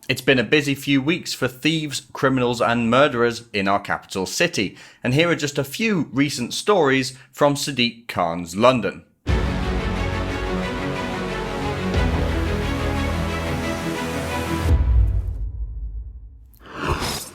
It's been a busy few weeks for thieves, criminals and murderers in our capital city, and here are just a few recent stories from Sadiq Khan's London.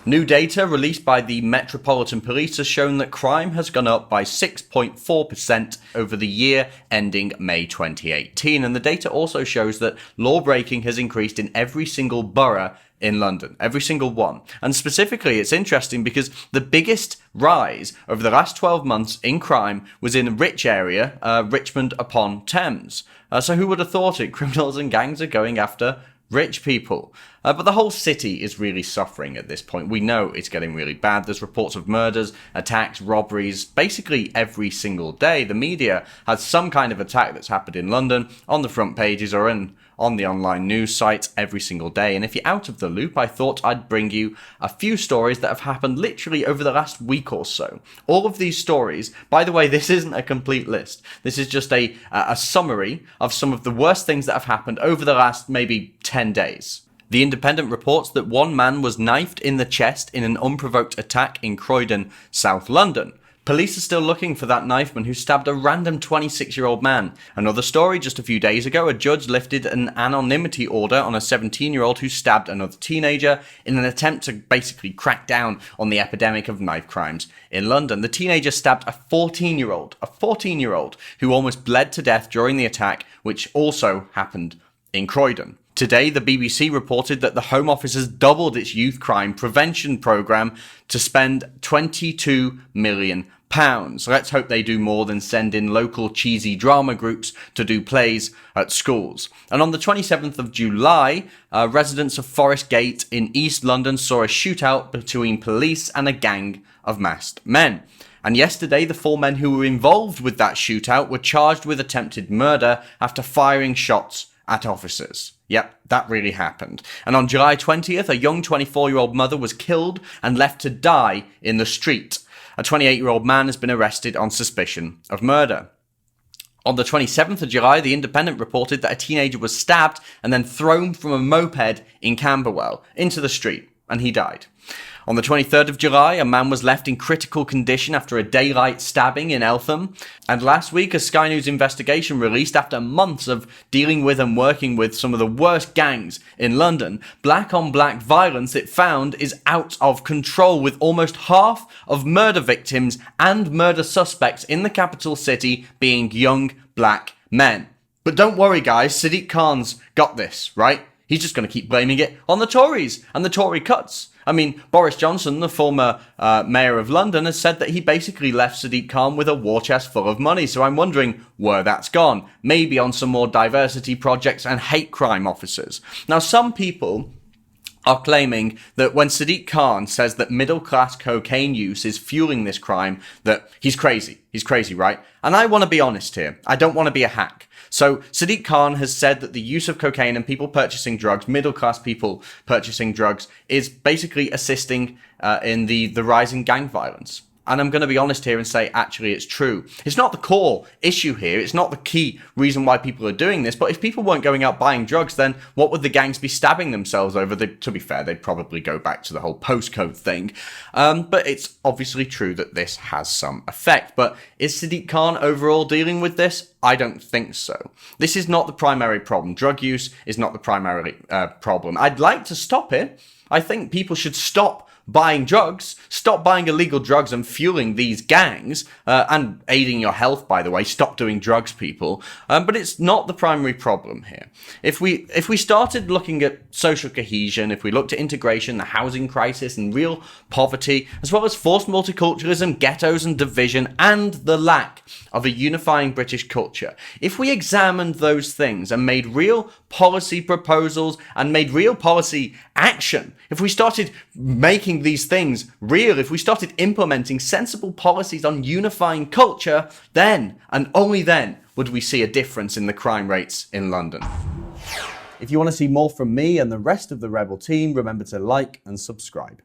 New data released by the Metropolitan Police has shown that crime has gone up by 6.4% over the year ending May 2018, and the data also shows that law breaking has increased in every single borough in London, every single one. And specifically, it's interesting because the biggest rise over the last 12 months in crime was in a rich area, Richmond upon Thames. So who would have thought it? Criminals and gangs are going after rich people. But the whole city is really suffering at this point. We know it's getting really bad. There's reports of murders, attacks, robberies, basically every single day. The media has some kind of attack that's happened in London on the front pages or on the online news sites every single day. And if you're out of the loop, I thought I'd bring you a few stories that have happened literally over the last week or so. All of these stories, by the way, this isn't a complete list. This is just a summary of some of the worst things that have happened over the last maybe 10 days. The Independent reports that one man was knifed in the chest in an unprovoked attack in Croydon, South London. Police are still looking for that knifeman who stabbed a random 26-year-old man. Another story, just a few days ago, a judge lifted an anonymity order on a 17-year-old who stabbed another teenager in an attempt to basically crack down on the epidemic of knife crimes in London. The teenager stabbed a 14-year-old who almost bled to death during the attack, which also happened in Croydon. Today, the BBC reported that the Home Office has doubled its youth crime prevention programme to spend £22 million. Let's hope they do more than send in local cheesy drama groups to do plays at schools. And on the 27th of July, residents of Forest Gate in East London saw a shootout between police and a gang of masked men. And yesterday, the 4 men who were involved with that shootout were charged with attempted murder after firing shots at officers. Yep, that really happened. And on July 20th, a young 24-year-old mother was killed and left to die in the street. A 28-year-old man has been arrested on suspicion of murder. On the 27th of July, the Independent reported that a teenager was stabbed and then thrown from a moped in Camberwell into the street, and he died. On the 23rd of July, a man was left in critical condition after a daylight stabbing in Eltham. And last week, a Sky News investigation released after months of dealing with and working with some of the worst gangs in London. Black-on-black violence, it found, is out of control, with almost half of murder victims and murder suspects in the capital city being young black men. But don't worry, guys, Sadiq Khan's got this, right? He's just going to keep blaming it on the Tories and the Tory cuts. I mean, Boris Johnson, the former mayor of London, has said that he basically left Sadiq Khan with a war chest full of money. So I'm wondering where that's gone. Maybe on some more diversity projects and hate crime officers. Now, some people are claiming that when Sadiq Khan says that middle-class cocaine use is fueling this crime, that he's crazy. He's crazy, right? And I want to be honest here. I don't want to be a hack. So Sadiq Khan has said that the use of cocaine and people purchasing drugs, middle-class people purchasing drugs, is basically assisting in the rising gang violence. And I'm going to be honest here and say, actually, it's true. It's not the core issue here. It's not the key reason why people are doing this. But if people weren't going out buying drugs, then what would the gangs be stabbing themselves over? To be fair, they'd probably go back to the whole postcode thing. But it's obviously true that this has some effect. But is Sadiq Khan overall dealing with this? I don't think so. This is not the primary problem. Drug use is not the primary problem. I'd like to stop it. I think people should stop buying drugs, stop buying illegal drugs and fueling these gangs, and aiding your health, by the way. Stop doing drugs, people. But it's not the primary problem here. If we started looking at social cohesion, if we looked at integration, the housing crisis and real poverty, as well as forced multiculturalism, ghettos and division, and the lack of a unifying British culture, if we examined those things and made real policy proposals and made real policy action, if we started making these things real, if we started implementing sensible policies on unifying culture, then and only then would we see a difference in the crime rates in London. If you want to see more from me and the rest of the Rebel team, remember to like and subscribe.